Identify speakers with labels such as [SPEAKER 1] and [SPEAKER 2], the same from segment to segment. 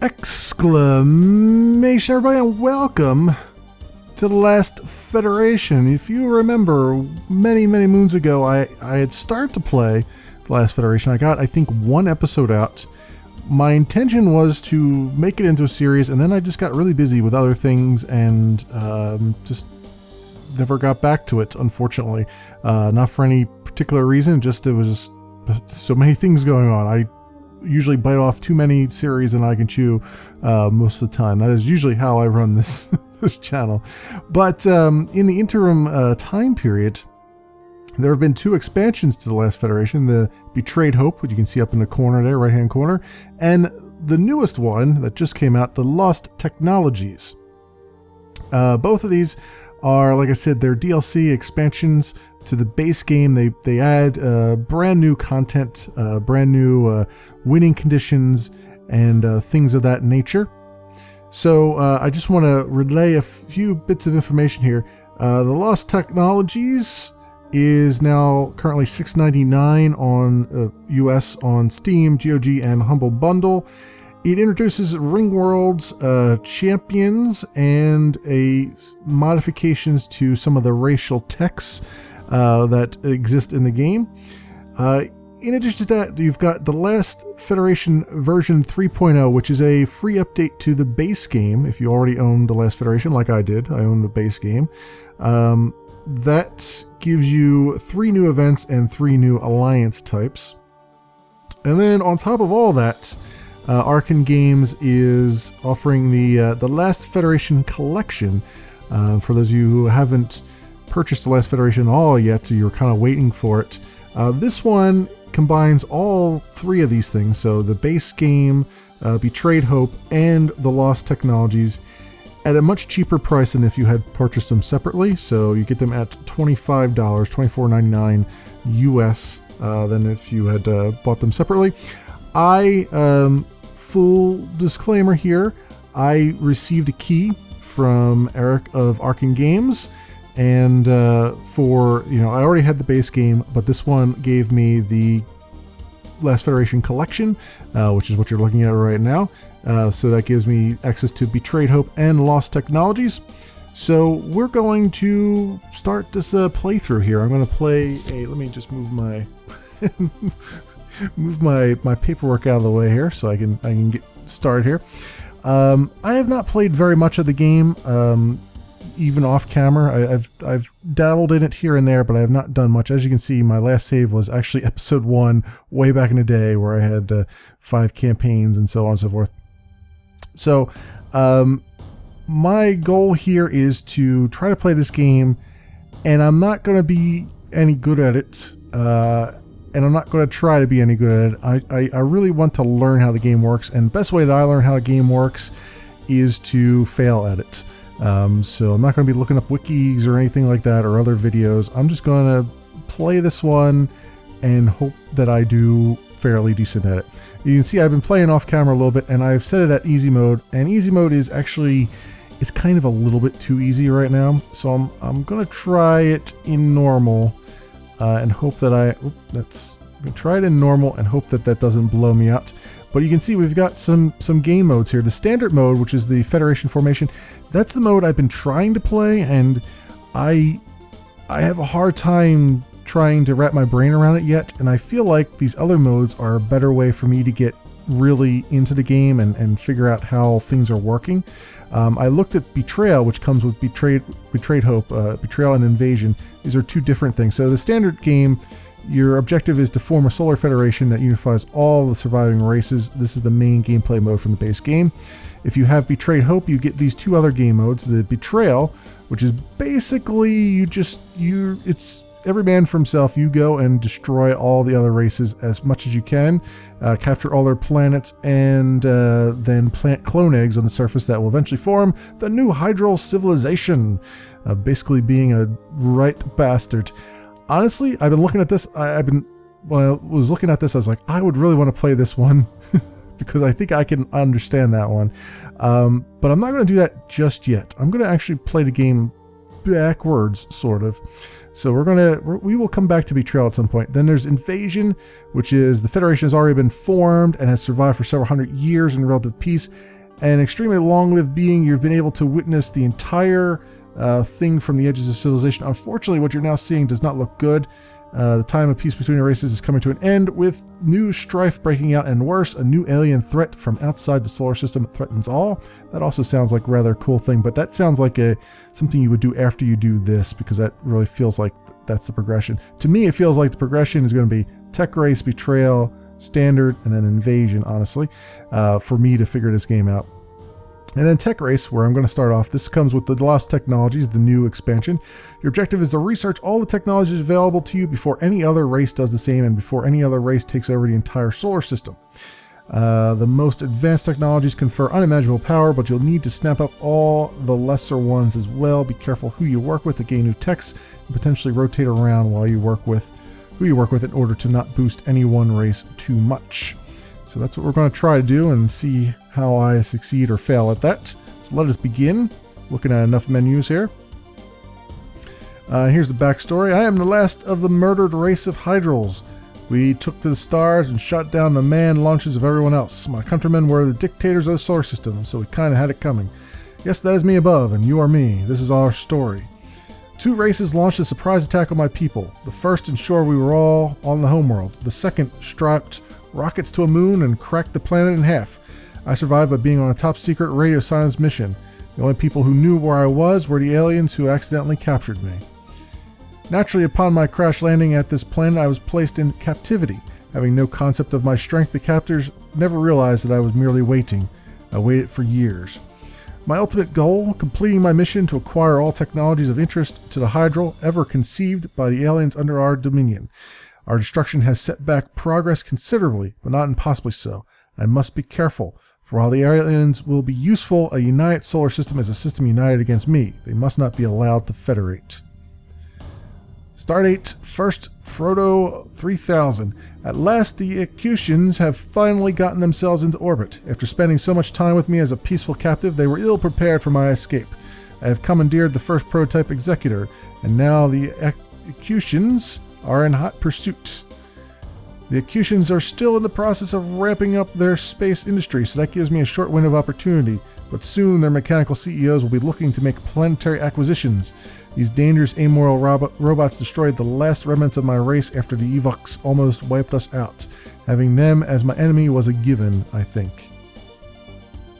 [SPEAKER 1] Exclamation, everybody, and welcome to the Last Federation. If you remember, many moons ago, I had started to play the Last Federation. I got, I think, one episode out. My intention was to make it into a series, and then I just got really busy with other things and just never got back to it, unfortunately. Not for any particular reason, just it was just so many things going on. I usually bite off too many series than I can chew most of the time. That is usually how I run this this channel. But in the interim time period, there have been two expansions to the Last Federation: the Betrayed Hope, which you can see up in the corner there, right hand corner, and the newest one that just came out, the Lost Technologies. Both of these are, like I said, they're DLC expansions to the base game. They add brand new content, brand new winning conditions, and things of that nature. So I just want to relay a few bits of information here. The Lost Technologies is now currently $6.99 on US on Steam, GOG, and Humble Bundle. It introduces Ringworld's champions and modifications to some of the racial techs that exist in the game. In addition to that, you've got the Last Federation version 3.0, which is a free update to the base game. If you already own the Last Federation, like I did, I own the base game. That gives you 3 new events and 3 new alliance types. And then on top of all that, Arcan Games is offering the Last Federation Collection. For those of you who haven't purchased the Last Federation at all yet, so you're kind of waiting for it. This one combines all 3 of these things, so the base game, Betrayed Hope, and the Lost Technologies, at a much cheaper price than if you had purchased them separately. So you get them at $25, $24.99 US, than if you had bought them separately. Full disclaimer here, I received a key from Eric of Arcan Games, and I already had the base game, but this one gave me the Last Federation Collection, which is what you're looking at right now. So that gives me access to Betrayed Hope and Lost Technologies. So we're going to start this playthrough here. I'm going to play let me just move my move my paperwork out of the way here so I can get started here. I have not played very much of the game, even off camera. I've dabbled in it here and there, but I have not done much. As you can see, my last save was actually episode 1, way back in the day, where I had 5 campaigns and so on and so forth. So my goal here is to try to play this game, and I'm not going to be any good at it, and I'm not going to try to be any good at it. I really want to learn how the game works, and the best way that I learn how a game works is to fail at it. So I'm not going to be looking up wikis or anything like that or other videos. I'm just going to play this one and hope that I do fairly decent at it. You can see I've been playing off camera a little bit, and I've set it at easy mode, and easy mode is actually, it's kind of a little bit too easy right now. So I'm going to try it in normal and hope that I'm going to try it in normal and hope that that doesn't blow me out. But you can see we've got some game modes here. The standard mode, which is the Federation formation, that's the mode I've been trying to play, and I have a hard time trying to wrap my brain around it yet, and I feel like these other modes are a better way for me to get really into the game and figure out how things are working. I looked at Betrayal, which comes with Betrayed Hope, Betrayal and Invasion. These are 2 different things. So the standard game, your objective is to form a solar federation that unifies all the surviving races. This is the main gameplay mode from the base game. If you have Betrayed Hope, you get these 2 other game modes. The Betrayal, which is basically it's every man for himself. You go and destroy all the other races as much as you can, capture all their planets, and then plant clone eggs on the surface that will eventually form the new Hydral civilization, basically being a right bastard. Honestly, I've been looking at this. When I was looking at this, I was like, I would really want to play this one because I think I can understand that one. But I'm not going to do that just yet. I'm going to actually play the game backwards, sort of. So we will come back to Betrayal at some point. Then there's Invasion, which is the Federation has already been formed and has survived for several hundred years in relative peace. An extremely long-lived being, you've been able to witness the entire thing from the edges of civilization. Unfortunately, what you're now seeing does not look good. The time of peace between the races is coming to an end, with new strife breaking out, and worse, a new alien threat from outside the solar system threatens all. That also sounds like a rather cool thing, but that sounds like something you would do after you do this, because that really feels like that's the progression. To me, it feels like the progression is going to be Tech Race, Betrayal, Standard, and then Invasion, honestly, for me to figure this game out. And then Tech Race, where I'm going to start off. This comes with the Lost Technologies, the new expansion. Your objective is to research all the technologies available to you before any other race does the same and before any other race takes over the entire solar system. The most advanced technologies confer unimaginable power, but you'll need to snap up all the lesser ones as well. Be careful who you work with to gain new techs and potentially rotate around while you work with who you work with in order to not boost any one race too much. So that's what we're going to try to do and see how I succeed or fail at that. So let us begin. Looking at enough menus here. Here's the backstory. I am the last of the murdered race of Hydrals. We took to the stars and shot down the manned launches of everyone else. My countrymen were the dictators of the solar system, so we kind of had it coming. Yes, that is me above, and you are me. This is our story. 2 races launched a surprise attack on my people. The first ensured we were all on the homeworld. The second strapped rockets to a moon and cracked the planet in half. I survived by being on a top secret radio science mission. The only people who knew where I was were the aliens who accidentally captured me. Naturally, upon my crash landing at this planet, I was placed in captivity. Having no concept of my strength, the captors never realized that I was merely waiting. I waited for years. My ultimate goal, completing my mission to acquire all technologies of interest to the Hydral ever conceived by the aliens under our dominion. Our destruction has set back progress considerably, but not impossibly so. I must be careful, for while the aliens will be useful, a united solar system is a system united against me. They must not be allowed to federate. Stardate, first Proto 3000. At last, the Reacquainted have finally gotten themselves into orbit. After spending so much time with me as a peaceful captive, they were ill prepared for my escape. I have commandeered the first prototype executor, and now the Reacquainted are in hot pursuit. The Reacquainted are still in the process of ramping up their space industry, so that gives me a short window of opportunity, but soon their mechanical CEOs will be looking to make planetary acquisitions. These dangerous amoral robots destroyed the last remnants of my race after the Evox almost wiped us out. Having them as my enemy was a given, I think.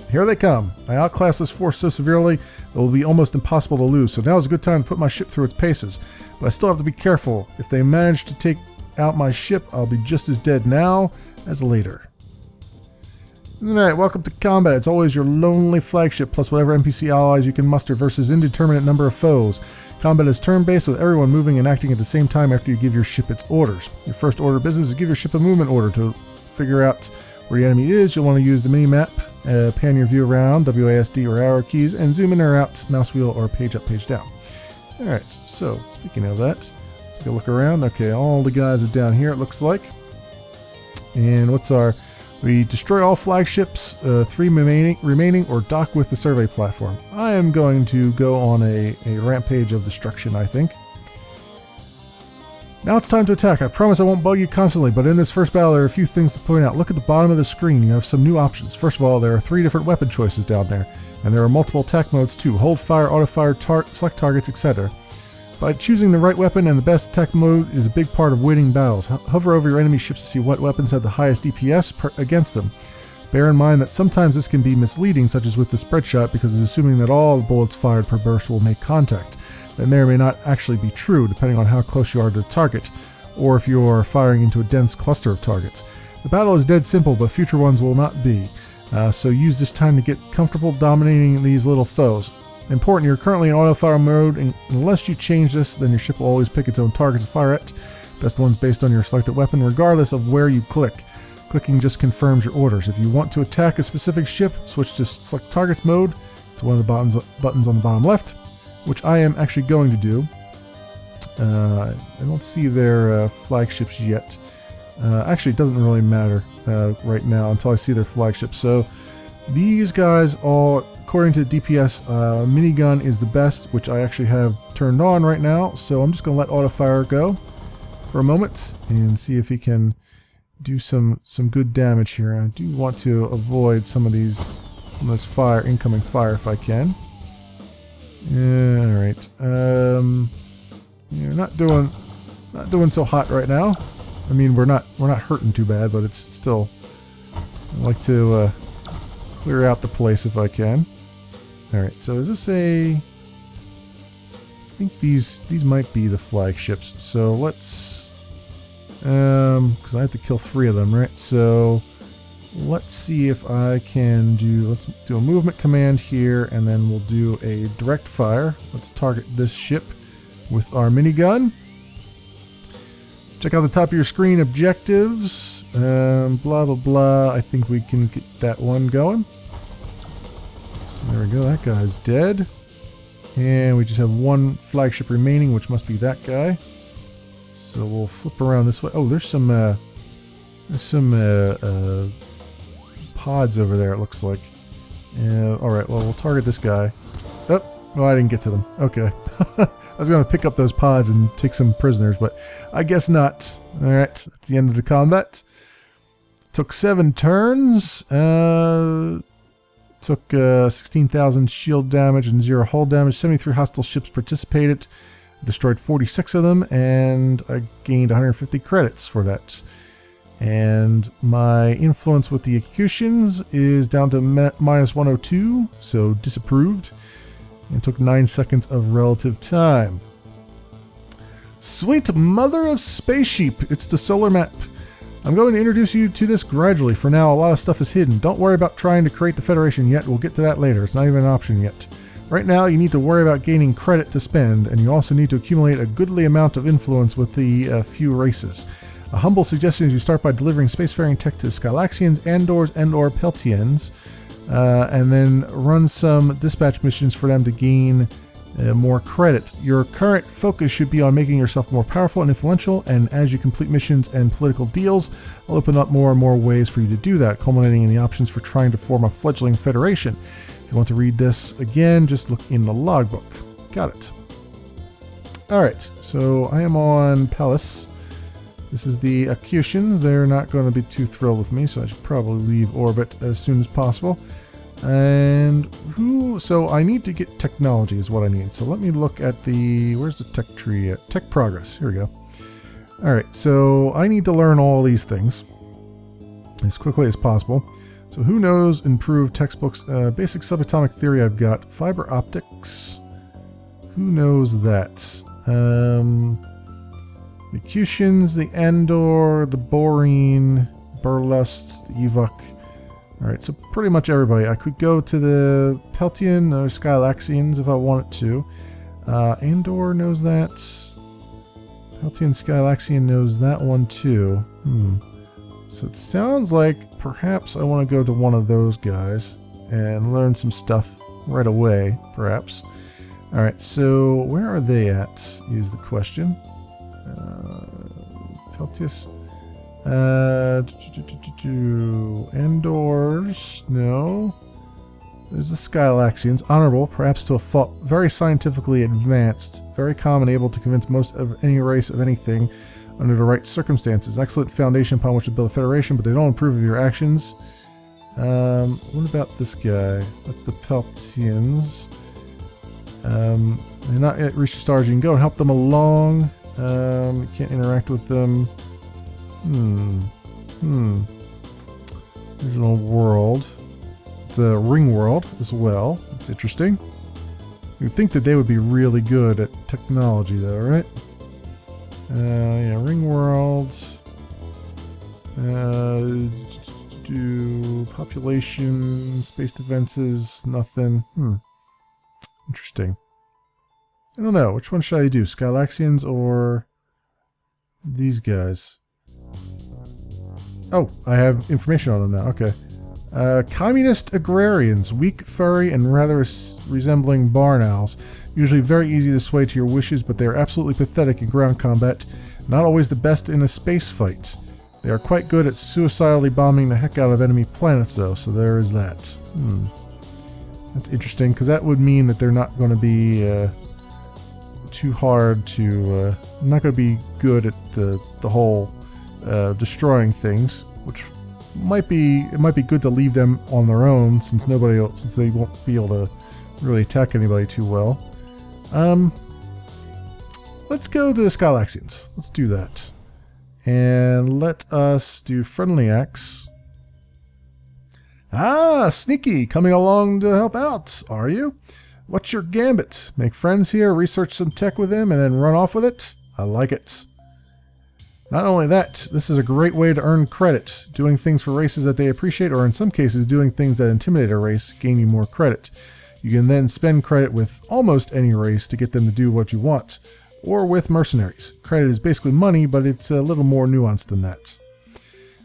[SPEAKER 1] Here they come. I outclass this force so severely it will be almost impossible to lose, so now is a good time to put my ship through its paces. But I still have to be careful. If they manage to take out my ship, I'll be just as dead now as later. Alright, welcome to combat. It's always your lonely flagship plus whatever NPC allies you can muster versus indeterminate number of foes. Combat is turn-based with everyone moving and acting at the same time after you give your ship its orders. Your first order of business is give your ship a movement order. To figure out where the enemy is, you'll want to use the mini-map, pan your view around, WASD or arrow keys, and zoom in or out, mouse wheel or page up, page down. Alright, so speaking of that, let's take a look around. Okay, all the guys are down here, it looks like. And what's our... We destroy all flagships, 3 remaining, or dock with the survey platform. I am going to go on a rampage of destruction, I think. Now it's time to attack. I promise I won't bug you constantly, but in this first battle there are a few things to point out. Look at the bottom of the screen. You have some new options. First of all, there are 3 different weapon choices down there, and there are multiple attack modes too. Hold fire, auto fire, select targets, etc. By choosing the right weapon and the best attack mode is a big part of winning battles. Hover over your enemy ships to see what weapons have the highest DPS against them. Bear in mind that sometimes this can be misleading, such as with the spread shot, because it's assuming that all the bullets fired per burst will make contact. That may or may not actually be true, depending on how close you are to the target, or if you are firing into a dense cluster of targets. The battle is dead simple, but future ones will not be. So use this time to get comfortable dominating these little foes. Important, you're currently in auto fire mode, and unless you change this, then your ship will always pick its own targets to fire at. Best ones based on your selected weapon, regardless of where you click. Clicking just confirms your orders. If you want to attack a specific ship, switch to select targets mode. It's one of the buttons on the bottom left, which I am actually going to do. I don't see their flagships yet. Actually, it doesn't really matter right now until I see their flagships. So these guys all, according to DPS, minigun is the best, which I actually have turned on right now, so I'm just going to let auto-fire go for a moment and see if he can do some good damage here. I do want to avoid some of this incoming fire if I can. Yeah, all right. You're not doing so hot right now. I mean, we're not hurting too bad, but it's still. I like to clear out the place if I can. All right. So is this a? I think these might be the flagships. So let's, because I have to kill 3 of them, right? So let's see if I can let's do a movement command here, and then we'll do a direct fire. Let's target this ship with our minigun. Check out the top of your screen, objectives, blah, blah, blah. I think we can get that one going. So there we go, that guy's dead. And we just have 1 flagship remaining, which must be that guy. So we'll flip around this way. Oh, there's some pods over there, it looks like. Alright, well, we'll target this guy. Oh, well, I didn't get to them. Okay. I was going to pick up those pods and take some prisoners, but I guess not. Alright, that's the end of the combat. Took 7 turns. Took 16,000 shield damage and 0 hull damage. 73 hostile ships participated. Destroyed 46 of them, and I gained 150 credits for that. And my influence with the executions is down to minus 102, so disapproved. And took 9 seconds of relative time. Sweet mother of space sheep, it's the solar map. I'm going to introduce you to this gradually. For now, a lot of stuff is hidden. Don't worry about trying to create the Federation yet. We'll get to that later. It's not even an option yet. Right now, you need to worry about gaining credit to spend, and you also need to accumulate a goodly amount of influence with the few races. A humble suggestion is you start by delivering spacefaring tech to Skylaxians, Andors, and/or Peltians, and then run some dispatch missions for them to gain more credit. Your current focus should be on making yourself more powerful and influential, and as you complete missions and political deals, I'll open up more and more ways for you to do that, culminating in the options for trying to form a fledgling federation. If you want to read this again, just look in the logbook. Got it. Alright, so I am on Pallas. This is the Acutians. They're not going to be too thrilled with me, so I should probably leave orbit as soon as possible. And so I need to get technology is what I need. So let me look at where's the tech tree at? Tech progress, here we go. All right, so I need to learn all these things as quickly as possible. So who knows improved textbooks, basic subatomic theory I've got, fiber optics, who knows that? The Acutians, the Andor, the Borine, Burlusts, the Evok. Alright, so pretty much everybody. I could go to the Peltian or Skylaxians if I wanted to. Andor knows that. Peltian Skylaxian knows that one too. So it sounds like perhaps I want to go to one of those guys and learn some stuff right away, perhaps. Alright, so where are they at is the question. Peltius. Andors, no. There's the Skylaxians, honorable, perhaps to a fault, very scientifically advanced, very common, able to convince most of any race of anything under the right circumstances. Excellent foundation upon which to build a federation, but they don't approve of your actions. What about this guy? That's the Peltians. They're not yet reached the stars. You can go and help them along. You can't interact with them. Original world. It's a ring world as well. It's interesting. You'd think that they would be really good at technology though, right? Yeah, ring world. Do population, space defenses, nothing. Interesting. I don't know. Which one should I do? Skylaxians or these guys? Oh, I have information on them now. Okay. Communist agrarians, weak, furry, and rather resembling barn owls. Usually very easy to sway to your wishes, but they are absolutely pathetic in ground combat. Not always the best in a space fight. They are quite good at suicidally bombing the heck out of enemy planets, though, so there is that. That's interesting, because that would mean that they're not going to be too hard to... I'm not going to be good at the whole destroying things, which might be... It might be good to leave them on their own since since they won't be able to really attack anybody too well. Let's go to the Skylaxians. Let's do that. And let us do friendly acts. Ah, Sneaky, coming along to help out, are you? What's your gambit? Make friends here, research some tech with them, and then run off with it? I like it. Not only that, this is a great way to earn credit. Doing things for races that they appreciate, or in some cases, doing things that intimidate a race, gain you more credit. You can then spend credit with almost any race to get them to do what you want. Or with mercenaries. Credit is basically money, but it's a little more nuanced than that.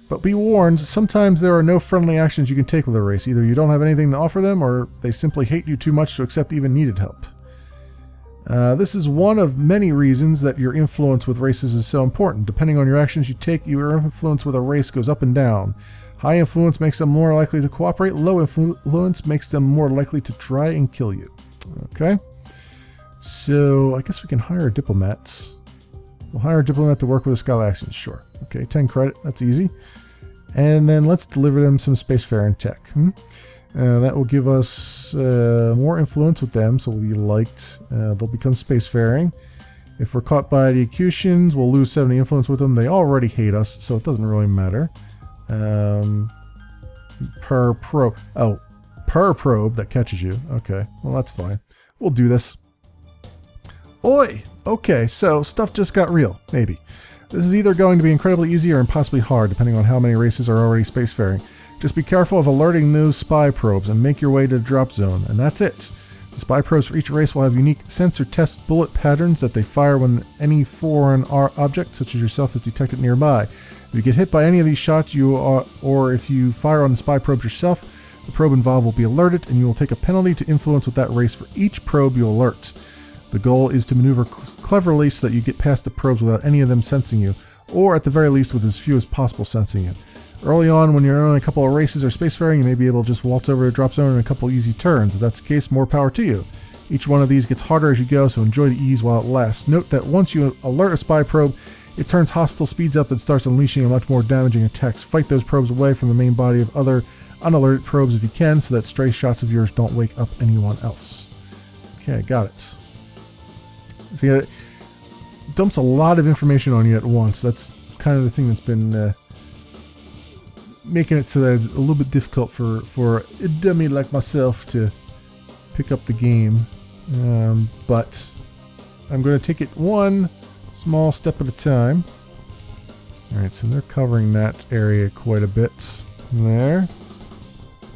[SPEAKER 1] But be warned, sometimes there are no friendly actions you can take with a race. Either you don't have anything to offer them, or they simply hate you too much to accept even needed help. This is one of many reasons that your influence with races is so important. Depending on your actions you take, your influence with a race goes up and down. High influence makes them more likely to cooperate. Low influence makes them more likely to try and kill you. Okay? So, I guess we can hire diplomats. We'll hire a diplomat to work with the Skylaxians, sure. Okay, 10 credit, that's easy. And then let's deliver them some spacefaring tech. That will give us more influence with them, so we'll be liked. They'll become spacefaring. If we're caught by the Acutians, we'll lose 70 influence with them. They already hate us, so it doesn't really matter. Per probe. Oh, per probe that catches you. Okay, well that's fine. We'll do this. Oi! Okay, so stuff just got real. Maybe. This is either going to be incredibly easy or impossibly hard, depending on how many races are already spacefaring. Just be careful of alerting those spy probes and make your way to the drop zone, and that's it. The spy probes for each race will have unique sensor test bullet patterns that they fire when any foreign object, such as yourself, is detected nearby. If you get hit by any of these shots, or if you fire on the spy probes yourself, the probe involved will be alerted, and you will take a penalty to influence with that race for each probe you alert. The goal is to maneuver cleverly so that you get past the probes without any of them sensing you, or at the very least with as few as possible sensing you. Early on, when you're only a couple of races or spacefaring, you may be able to just waltz over to drop zone in a couple easy turns. If that's the case, more power to you. Each one of these gets harder as you go, so enjoy the ease while it lasts. Note that once you alert a spy probe, it turns hostile speeds up and starts unleashing a much more damaging attacks. Fight those probes away from the main body of other unalerted probes if you can, so that stray shots of yours don't wake up anyone else. Okay, got it. See, it dumps a lot of information on you at once. That's kind of the thing that's been making it so that it's a little bit difficult for a dummy like myself to pick up the game. But I'm going to take it one small step at a time. Alright, so they're covering that area quite a bit there.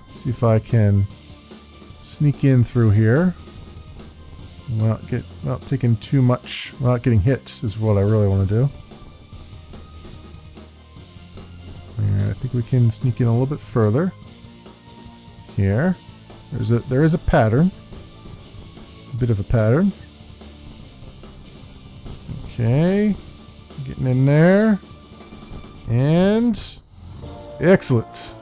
[SPEAKER 1] Let's see if I can sneak in through here. Without taking too much, without getting hit is what I really want to do. Alright, I think we can sneak in a little bit further. Here. There is a pattern. A bit of a pattern. Okay. Getting in there. And excellent.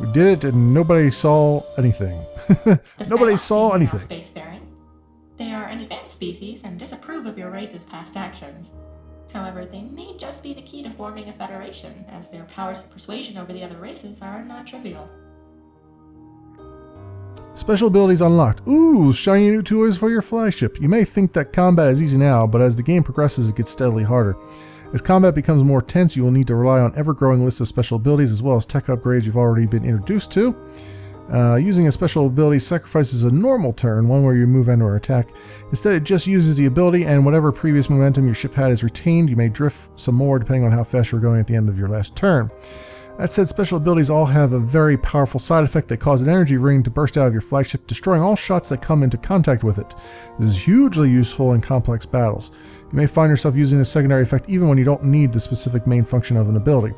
[SPEAKER 1] We did it and nobody saw anything. Nobody saw anything.
[SPEAKER 2] Spacefaring. They are an advanced species and disapprove of your race's past actions. However, they may just be the key to forming a federation, as their powers of persuasion over the other races are non-trivial.
[SPEAKER 1] Special abilities unlocked. Ooh, shiny new toys for your flagship. You may think that combat is easy now, but as the game progresses, it gets steadily harder. As combat becomes more tense, you will need to rely on ever-growing lists of special abilities as well as tech upgrades you've already been introduced to. Using a special ability sacrifices a normal turn, one where you move and or attack. Instead, it just uses the ability, and whatever previous momentum your ship had is retained. You may drift some more depending on how fast you're going at the end of your last turn. That said, special abilities all have a very powerful side effect that causes an energy ring to burst out of your flagship, destroying all shots that come into contact with it. This is hugely useful in complex battles. You may find yourself using a secondary effect even when you don't need the specific main function of an ability.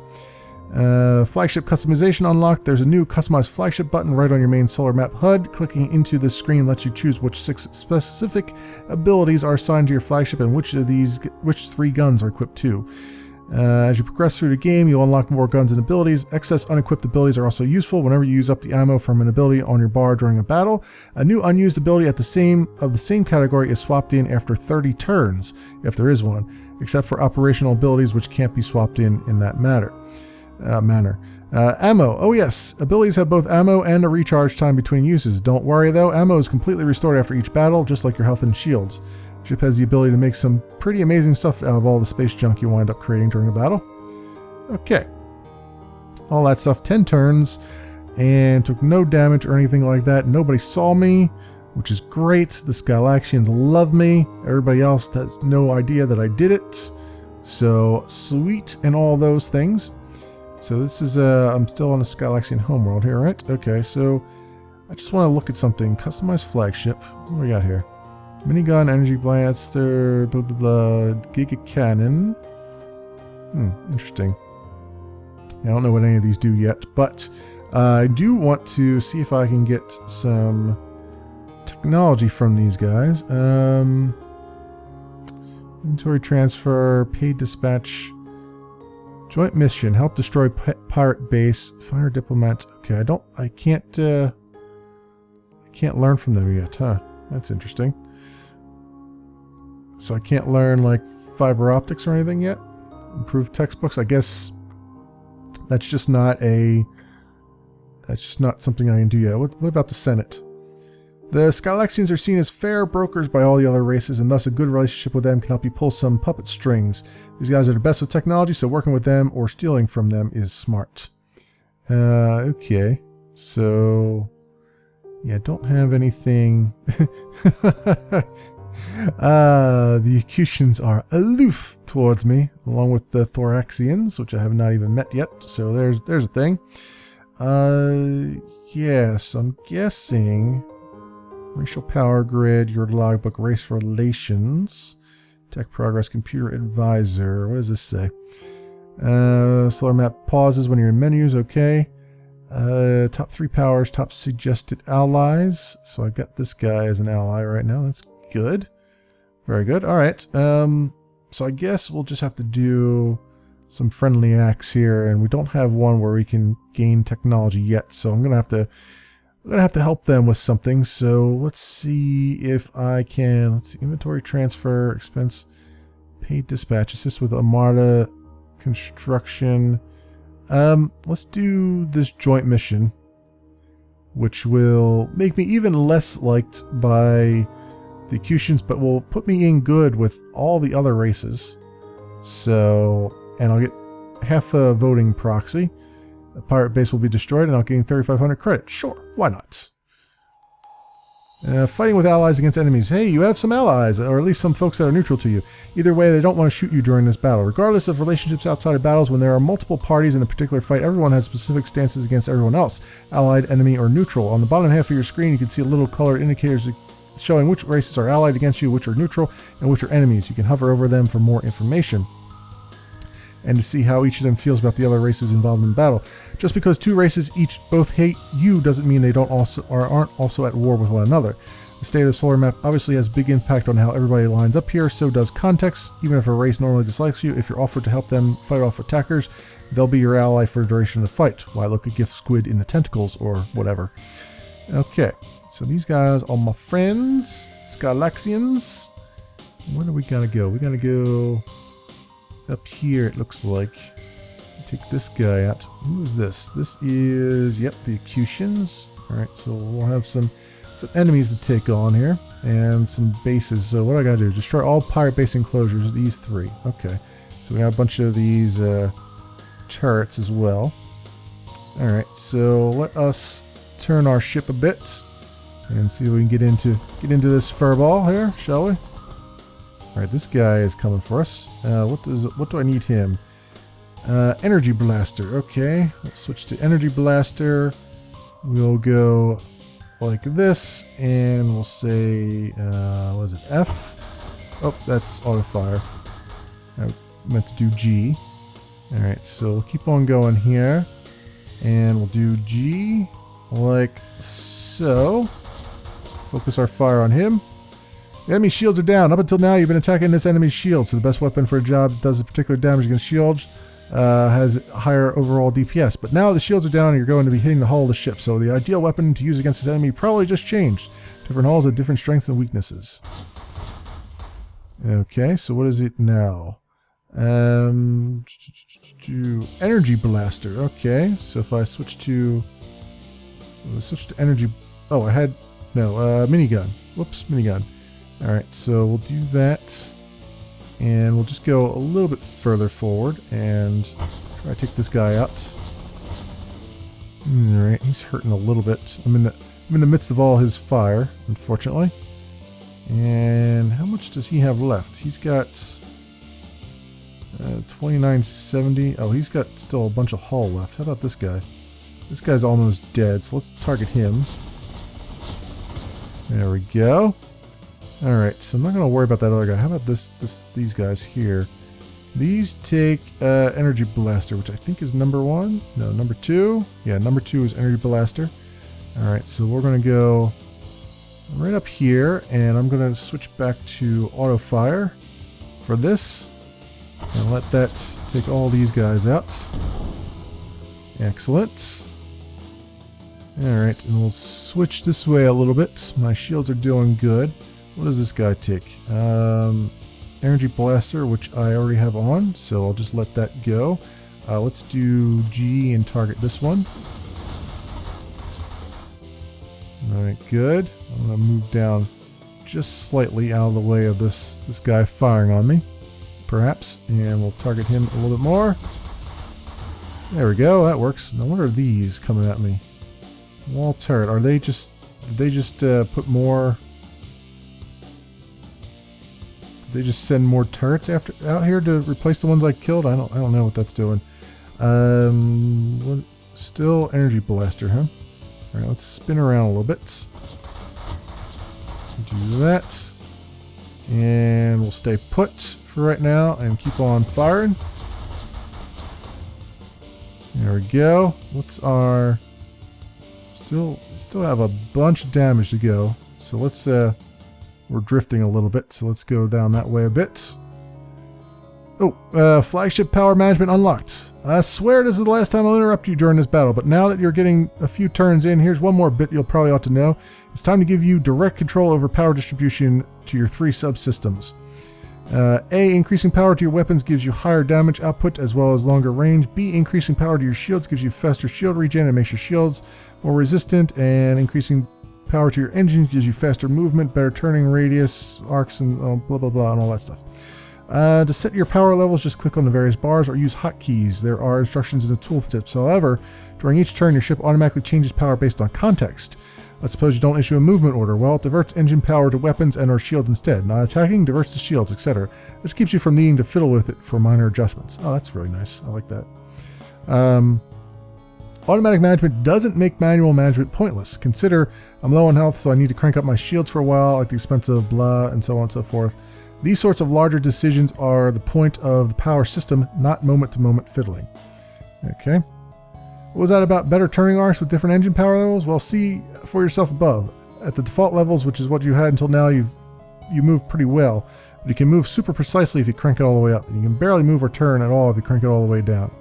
[SPEAKER 1] Flagship customization unlocked. There's a new customized flagship button right on your main solar map HUD. Clicking into this screen lets you choose which 6 specific abilities are assigned to your flagship and which 3 guns are equipped to. As you progress through the game, you'll unlock more guns and abilities. Excess unequipped abilities are also useful whenever you use up the ammo from an ability on your bar during a battle. A new unused ability of the same category is swapped in after 30 turns, if there is one, except for operational abilities which can't be swapped in that manner. Ammo. Oh yes, abilities have both ammo and a recharge time between uses. Don't worry though, ammo is completely restored after each battle, just like your health and shields. Ship has the ability to make some pretty amazing stuff out of all the space junk you wind up creating during a battle. Okay. All that stuff, 10 turns, and took no damage or anything like that. Nobody saw me, which is great. The Skylaxians love me. Everybody else has no idea that I did it. So, sweet and all those things. So this is, I'm still on the Skylaxian homeworld here, right? Okay, so I just want to look at something. Customize flagship. What do we got here? Minigun, energy blaster, blah blah blah, giga cannon. Interesting. I don't know what any of these do yet, but I do want to see if I can get some technology from these guys. Inventory transfer, paid dispatch, joint mission, help destroy pirate base, fire diplomat. Okay, I can't learn from them yet, huh? That's interesting. So I can't learn like fiber optics or anything yet. Improved textbooks. I guess that's just not something I can do yet. What about the Senate? The Skylaxians are seen as fair brokers by all the other races, and thus a good relationship with them can help you pull some puppet strings. These guys are the best with technology, so working with them or stealing from them is smart. Okay. So yeah, don't have anything. The Acutians are aloof towards me, along with the Thoraxians, which I have not even met yet. So there's a thing. Yes, I'm guessing racial power grid, your logbook, race relations, tech progress, computer advisor. What does this say? Solar map pauses when you're in menus. Okay. Top 3 powers, top suggested allies. So I've got this guy as an ally right now. That's good. Very good. All right. So I guess we'll just have to do some friendly acts here, and we don't have one where we can gain technology yet. So I'm gonna have to help them with something. So let's see if I can. Let's see, inventory transfer, expense, paid dispatch, assist with Armada construction. Let's do this joint mission, which will make me even less liked by the Acutians, but will put me in good with all the other races. So, and I'll get half a voting proxy. The pirate base will be destroyed, and I'll gain 3,500 credit. Sure, why not? Fighting with allies against enemies. Hey, you have some allies, or at least some folks that are neutral to you. Either way, they don't want to shoot you during this battle. Regardless of relationships outside of battles, when there are multiple parties in a particular fight, everyone has specific stances against everyone else, allied, enemy, or neutral. On the bottom half of your screen, you can see little colored indicators showing which races are allied against you, which are neutral, and which are enemies. You can hover over them for more information and to see how each of them feels about the other races involved in battle. Just because two races each both hate you doesn't mean they aren't also at war with one another. The state of the solar map obviously has big impact on how everybody lines up here, so does context. Even if a race normally dislikes you, if you're offered to help them fight off attackers, they'll be your ally for the duration of the fight. Why look a gift squid in the tentacles or whatever. Okay, so these guys are my friends, Skylaxians. Where do we gotta go? We gotta go up here, it looks like. Take this guy out. Who is this? This is, yep, the Acutians. Alright, so we'll have some enemies to take on here, and some bases. So what I gotta do? Destroy all pirate base enclosures, these 3. Okay, so we have a bunch of these turrets as well. Alright, so let us turn our ship a bit and see if we can get into this furball here, shall we? Alright, this guy is coming for us. What do I need him? Energy blaster. Okay, let's switch to energy blaster. We'll go like this, and we'll say, what is it, F? Oh, that's auto fire. I meant to do G. Alright, so we'll keep on going here, and we'll do G, like so. Focus our fire on him. Enemy shields are down. Up until now, you've been attacking this enemy's shield, so the best weapon for a job does particular damage against shields, has higher overall DPS. But now the shields are down and you're going to be hitting the hull of the ship, so the ideal weapon to use against this enemy probably just changed. Different hulls have different strengths and weaknesses. Okay, so what is it now? Energy blaster. Okay, so if I switch to... energy... Oh, I had... No, minigun. Whoops, minigun. Alright, so we'll do that. And we'll just go a little bit further forward and try to take this guy out. Alright, he's hurting a little bit. I'm in the midst of all his fire, unfortunately. And how much does he have left? He's got 2970. Oh, he's got still a bunch of hull left. How about this guy? This guy's almost dead, so let's target him. There we go. Alright, so I'm not going to worry about that other guy. How about these guys here? These take Energy Blaster, which I think is number 1. No, number 2. Yeah, number 2 is Energy Blaster. Alright, so we're going to go right up here, and I'm going to switch back to Auto Fire for this. And let that take all these guys out. Excellent. Alright, and we'll switch this way a little bit. My shields are doing good. What does this guy take? Energy Blaster, which I already have on, so I'll just let that go. Let's do G and target this one. Alright, good. I'm going to move down just slightly out of the way of this guy firing on me, perhaps, and we'll target him a little bit more. There we go, that works. Now what are these coming at me? Wall turret. Are they just... Did they just put more... Did they just send more turrets out here to replace the ones I killed? I don't know what that's doing. Still Energy Blaster, huh? Alright, let's spin around a little bit. Do that. And we'll stay put for right now and keep on firing. There we go. What's our... Still have a bunch of damage to go. So let's... We're drifting a little bit, so let's go down that way a bit. Oh, flagship power management unlocked. I swear this is the last time I'll interrupt you during this battle, but now that you're getting a few turns in, here's one more bit you'll probably ought to know. It's time to give you direct control over power distribution to your 3 subsystems. A, increasing power to your weapons gives you higher damage output as well as longer range. B, increasing power to your shields gives you faster shield regen and makes your shields more resistant. And increasing power to your engines gives you faster movement, better turning radius, arcs, and blah blah blah and all that stuff. To set your power levels, just click on the various bars or use hotkeys. There are instructions in the tooltips. However, during each turn, your ship automatically changes power based on context. Let's suppose you don't issue a movement order. Well, it diverts engine power to weapons and or shields instead. Not attacking, diverts to shields, etc. This keeps you from needing to fiddle with it for minor adjustments. Oh, that's really nice. I like that. Automatic management doesn't make manual management pointless. Consider, I'm low on health, so I need to crank up my shields for a while at the expense of blah, and so on and so forth. These sorts of larger decisions are the point of the power system, not moment-to-moment fiddling. Okay. What was that about better turning arcs with different engine power levels? Well, see for yourself above. At the default levels, which is what you had until now, you move pretty well. But you can move super precisely if you crank it all the way up. And you can barely move or turn at all if you crank it all the way down.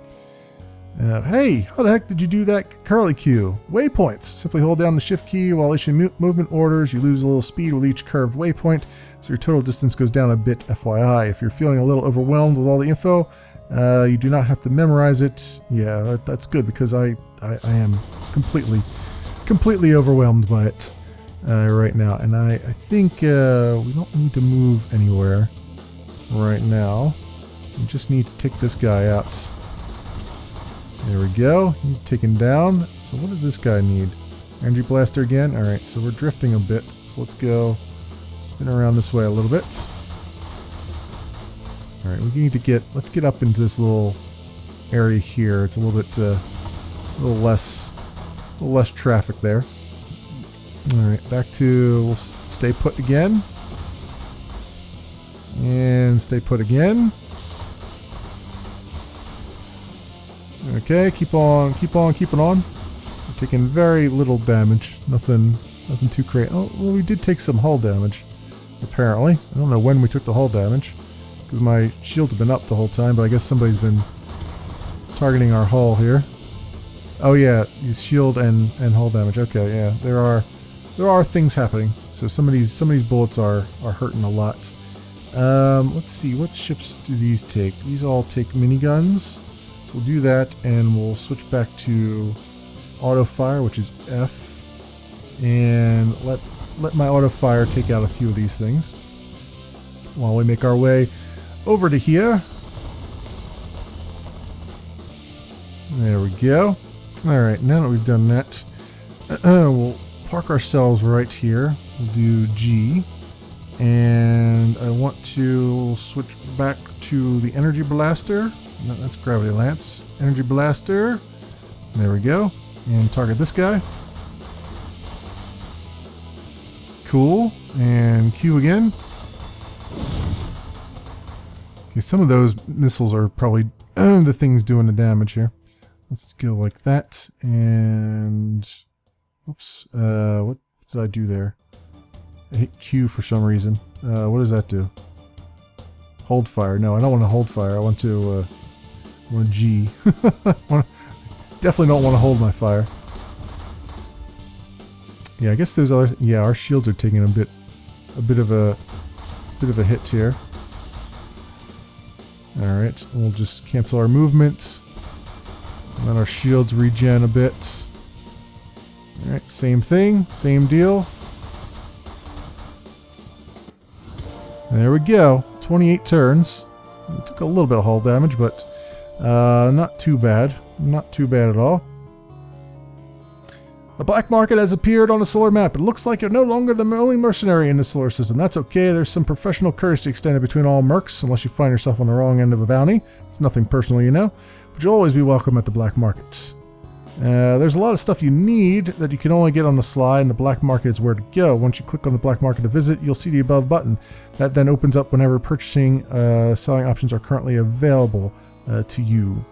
[SPEAKER 1] Hey, how the heck did you do that curly Q? Waypoints. Simply hold down the shift key while issuing movement orders. You lose a little speed with each curved waypoint, so your total distance goes down a bit, FYI. If you're feeling a little overwhelmed with all the info, you do not have to memorize it. Yeah, that's good because I am completely overwhelmed by it right now. And I think we don't need to move anywhere right now. We just need to take this guy out. There we go. He's taken down. So what does this guy need? Energy Blaster again? Alright, so we're drifting a bit. So let's go spin around this way a little bit. Alright, we need to let's get up into this little area here. It's a little bit, a little less traffic there. Alright, back to, we'll stay put again. And stay put again. Okay, keep on keeping on. We're taking very little damage. Nothing too crazy. Oh, well, we did take some hull damage. apparently. I don't know when we took the hull damage, because my shields have been up the whole time, but I guess somebody's been targeting our hull here. Oh yeah, shield and hull damage. Okay, yeah, there are things happening. So some of these bullets are hurting a lot. Let's see, what ships do these take? These all take miniguns. We'll do that, and we'll switch back to auto fire, which is F, and let my auto fire take out a few of these things while we make our way over to here. There we go. Alright, now that we've done that, we'll park ourselves right here. We'll do G. And I want to switch back to the energy blaster. No, that's gravity lance. Energy blaster. There we go. And target this guy. Cool. And Q again. Okay, some of those missiles are probably the things doing the damage here. Let's go like that. And oops. What did I do there? I hit Q for some reason. What does that do? Hold fire. No, I don't want to hold fire. I want to G. Definitely don't want to hold my fire. Yeah, I guess those other. Yeah, our shields are taking a bit of a hit here. All right, we'll just cancel our movement. Let our shields regen a bit. All right, same thing, same deal. There we go. 28 turns. It took a little bit of hull damage, but not too bad. Not too bad at all. The black market has appeared on the solar map. It looks like you're no longer the only mercenary in the solar system. That's okay. There's some professional courtesy extended between all mercs, unless you find yourself on the wrong end of a bounty. It's nothing personal, you know. But you'll always be welcome at the black market. There's a lot of stuff you need that you can only get on the sly, and the black market is where to go. Once you click on the black market to visit, you'll see the above button. That then opens up whenever purchasing, selling options are currently available to you.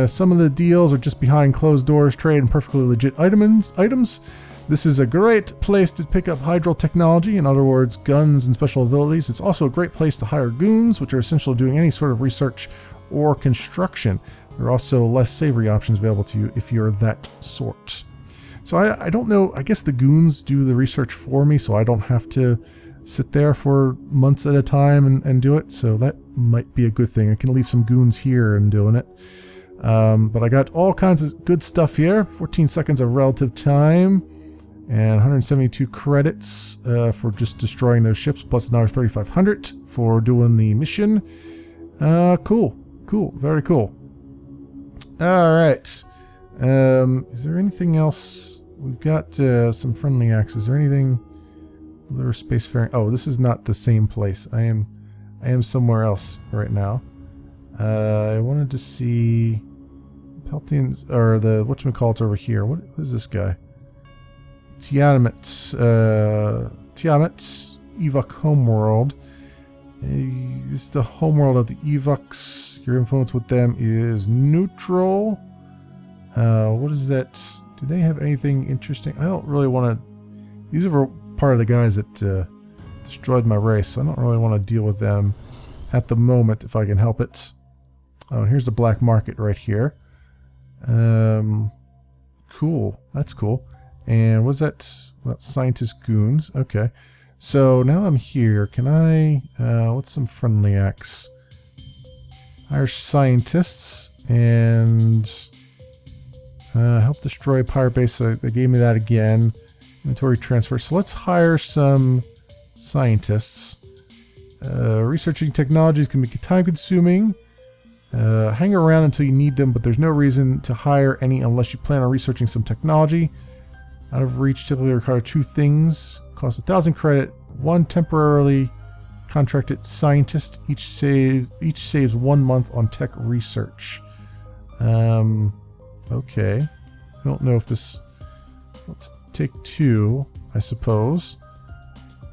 [SPEAKER 1] Some of the deals are just behind closed doors, trade and perfectly legit items. This is a great place to pick up hydro technology, in other words, guns and special abilities. It's also a great place to hire goons, which are essential to doing any sort of research or construction. There are also less savory options available to you if you're that sort. So I don't know, I guess the goons do the research for me, so I don't have to sit there for months at a time and do it, so that might be a good thing. I can leave some goons here and doing it. But I got all kinds of good stuff here. 14 seconds of relative time and 172 credits for just destroying those ships, plus another 3,500 for doing the mission. Cool, very cool. All right. Is there anything else? We've got some friendly acts. Is there anything? Little spacefaring. Oh, this is not the same place. I am somewhere else right now. I wanted to see Peltians, or the whatchamacallit's over here. What is this guy? Tiamat Evok homeworld. This is the homeworld of the Evoks. Your influence with them is neutral. What is that? Do they have anything interesting? I don't really want to. These are part of the guys that destroyed my race, so I don't really want to deal with them at the moment if I can help it. Oh, here's the black market right here. Cool. That's cool. And what's that? Well, scientist goons. Okay. So now I'm here. Can I, what's some friendly acts? Hire scientists and help destroy pirate base. So they gave me that again. Inventory transfer. So let's hire some scientists. Researching technologies can be time consuming. Hang around until you need them, but there's no reason to hire any unless you plan on researching some technology. Out of reach typically require 2 things. Cost 1,000 credit. 1 temporarily contracted scientist. Each saves 1 month on tech research. Okay. I don't know if this. Let's take 2, I suppose,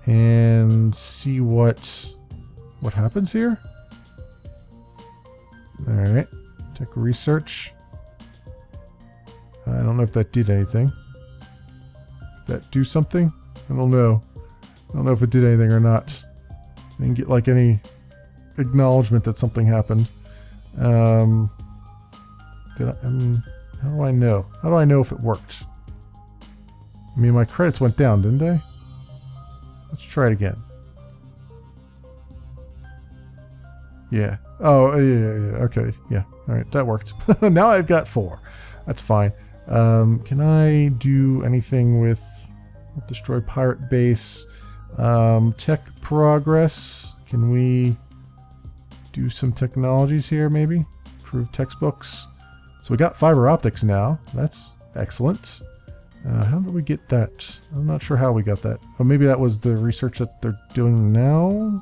[SPEAKER 1] and see what happens here. All right, tech research. I don't know if that did anything. Did that do something? I don't know. I don't know if it did anything or not. I didn't get like any acknowledgement that something happened. How do I know? How do I know if it worked? I mean, my credits went down, didn't they? Let's try it again. Yeah. Oh, yeah. Okay. Yeah. All right. That worked. Now I've got 4. That's fine. Can I do anything with destroy pirate base? Tech progress. Can we do some technologies here, maybe? Improve textbooks. So we got fiber optics now. That's excellent. How did we get that? I'm not sure how we got that. Oh, maybe that was the research that they're doing now?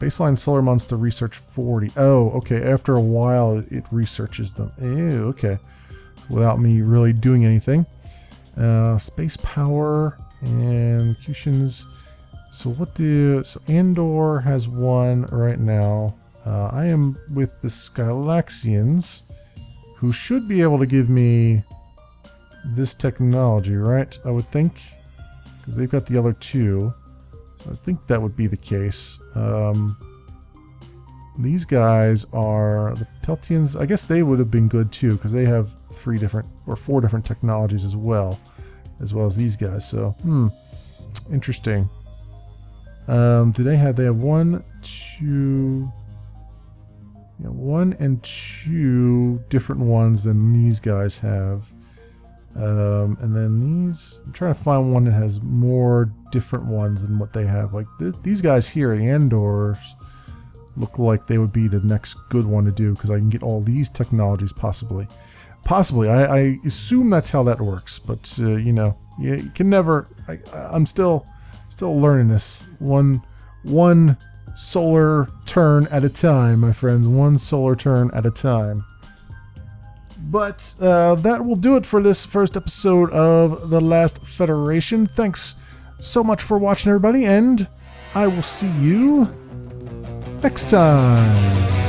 [SPEAKER 1] Baseline solar monster research 40. Oh, okay. After a while, it researches them. Ew, okay. So without me really doing anything. Space power and Cushions. So so Andor has 1 right now. I am with the Skylaxians, who should be able to give me this technology, right? I would think, because they've got the other 2. So I think that would be the case. These guys are the Peltians. I guess they would have been good too, because they have 4 different technologies as well as these guys. So, interesting. They have 1, 2, 1 and 2 different ones than these guys have. And then these, I'm trying to find one that has more different ones than what they have. Like these guys here, Andors, look like they would be the next good one to do, because I can get all these technologies possibly. I assume that's how that works, but you can never. I'm still learning this one solar turn at a time, my friends. One solar turn at a time. But that will do it for this first episode of The Last Federation. Thanks so much for watching, everybody, and I will see you next time.